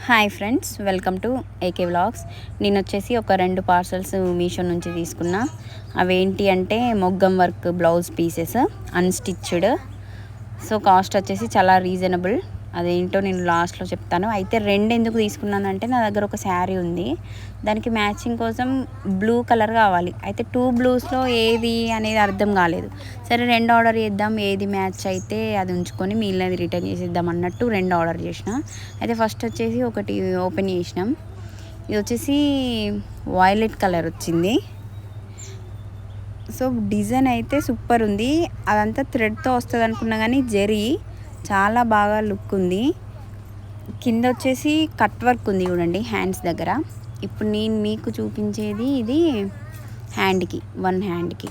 Hi friends, welcome to AK vlogs. నేను వచ్చేసి ఒక 2 పార్సల్స్ మీషో నుంచి తీసుకున్నా. అవేంటి అంటే మొగ్గం work blouse pieces unstitched. So cost వచ్చేసి చాలా రీజనబుల్. అదేంటో నేను లాస్ట్లో చెప్తాను. అయితే 2 ఎందుకు తీసుకున్నానంటే నా దగ్గర ఒక శారీ ఉంది, దానికి మ్యాచింగ్ కోసం బ్లూ కలర్ కావాలి. అయితే 2 బ్లూస్లో ఏది అనేది అర్థం కాలేదు. సరే 2 ఆర్డర్ చేద్దాం, ఏది మ్యాచ్ అయితే అది ఉంచుకొని మిగిలినది రిటర్న్ చేసేద్దాం అన్నట్టు 2 ఆర్డర్ చేసిన. అయితే ఫస్ట్ వచ్చేసి ఒకటి ఓపెన్ చేసినాం. ఇది వచ్చేసి వైలెట్ కలర్ వచ్చింది. సో డిజైన్ అయితే సూపర్ ఉంది. అదంతా థ్రెడ్తో వస్తుంది అనుకున్నా కానీ జరీ చాలా బాగా లుక్ ఉంది. కింద వచ్చేసి కట్ వర్క్ ఉంది చూడండి హ్యాండ్స్ దగ్గర. ఇప్పుడు నేను మీకు చూపించేది ఇది హ్యాండ్కి, 1 హ్యాండ్కి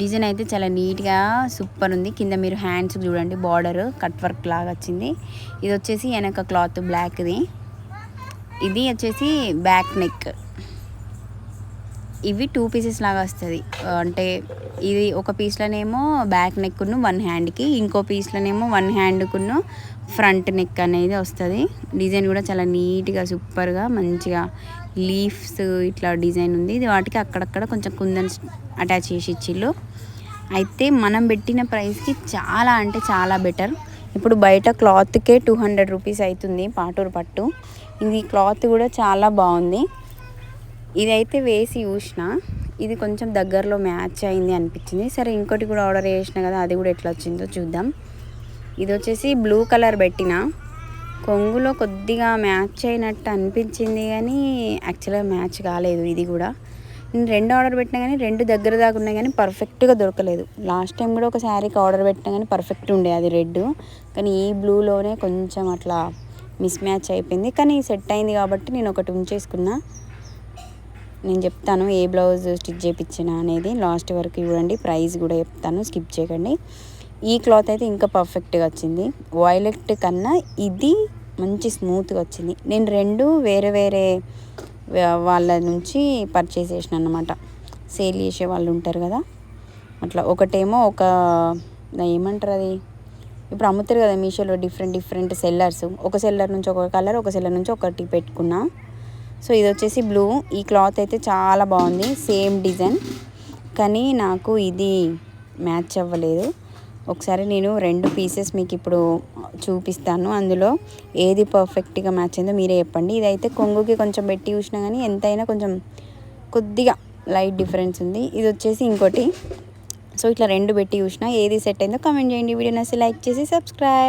డిజైన్ అయితే చాలా నీట్గా సూపర్ ఉంది. కింద మీరు హ్యాండ్స్ చూడండి, బార్డర్ కట్ వర్క్ లాగా వచ్చింది. ఇది వచ్చేసి వెనక క్లాత్ బ్లాక్ది. ఇది వచ్చేసి బ్యాక్ నెక్. ఇవి 2 పీసెస్ లాగా వస్తుంది. అంటే ఇది ఒక పీస్లోనేమో బ్యాక్ నెక్ను 1 హ్యాండ్కి, ఇంకో పీస్లోనేమో 1 హ్యాండ్కును ఫ్రంట్ నెక్ అనేది వస్తుంది. డిజైన్ కూడా చాలా నీట్గా సూపర్గా మంచిగా లీఫ్స్ ఇట్లా డిజైన్ ఉంది. ఇది వాటికి అక్కడక్కడ కొంచెం కుందన్స్ అటాచ్ చేసి ఇచ్చిళ్ళు. అయితే మనం పెట్టిన ప్రైస్కి చాలా అంటే చాలా బెటర్. ఇప్పుడు బయట క్లాత్కే 200 రూపీస్ అవుతుంది పాటూరు పట్టు. ఇది క్లాత్ కూడా చాలా బాగుంది. ఇదైతే వేసి చూసిన, ఇది కొంచెం దగ్గరలో మ్యాచ్ అయింది అనిపించింది. సరే ఇంకోటి కూడా ఆర్డర్ చేసిన కదా, అది కూడా ఎట్లా వచ్చిందో చూద్దాం. ఇది వచ్చేసి బ్లూ కలర్ పెట్టిన, కొంగులో కొద్దిగా మ్యాచ్ అయినట్టు అనిపించింది కానీ యాక్చువల్గా మ్యాచ్ కాలేదు. ఇది కూడా నేను 2 ఆర్డర్ పెట్టినా కానీ 2 దగ్గర దాకా ఉన్నాయి కానీ పర్ఫెక్ట్గా దొరకలేదు. లాస్ట్ టైం కూడా ఒక శారీకి ఆర్డర్ పెట్టినా కానీ పర్ఫెక్ట్ ఉండే అది రెడ్, కానీ ఈ బ్లూలోనే కొంచెం అట్లా మిస్ మ్యాచ్ అయిపోయింది. కానీ సెట్ అయింది కాబట్టి నేను ఒకటి ఉంచేసుకున్నా. నేను చెప్తాను ఏ బ్లౌజ్ స్టిచ్ చేయించిన అనేది లాస్ట్ వరకు చూడండి. ప్రైస్ కూడా చెప్తాను, స్కిప్ చేయకండి. ఈ క్లాత్ అయితే ఇంకా పర్ఫెక్ట్గా వచ్చింది. వైలెట్ కన్నా ఇది మంచి స్మూత్గా వచ్చింది. నేను 2 వేరే వేరే వాళ్ళ నుంచి పర్చేస్ చేసిన అన్నమాట. సేల్ చేసే వాళ్ళు ఉంటారు కదా అట్లా. ఒకటేమో ఒక ఏమంటారు అది, ఇప్పుడు అమ్ముతారు కదా మీషోలో డిఫరెంట్ సెల్లర్స్. ఒక సెల్లర్ నుంచి ఒక కలర్, ఒక సెల్లర్ నుంచి ఒకటి పెట్టుకున్నా. సో ఇది వచ్చేసి బ్లూ. ఈ క్లాత్ అయితే చాలా బాగుంది, సేమ్ డిజైన్, కానీ నాకు ఇది మ్యాచ్ అవ్వలేదు. ఒకసారి నేను 2 పీసెస్ మీకు ఇప్పుడు చూపిస్తాను, అందులో ఏది పర్ఫెక్ట్గా మ్యాచ్ అయిందో మీరే చెప్పండి. ఇదైతే కొంగుకి కొంచెం పెట్టి చూసినా కానీ ఎంతైనా కొంచెం కొద్దిగా లైట్ డిఫరెన్స్ ఉంది. ఇది వచ్చేసి ఇంకోటి. సో ఇట్లా 2 పెట్టి చూసినా ఏది సెట్ అయిందో కామెంట్ చేయండి. వీడియో నచ్చి లైక్ చేసి సబ్స్క్రైబ్.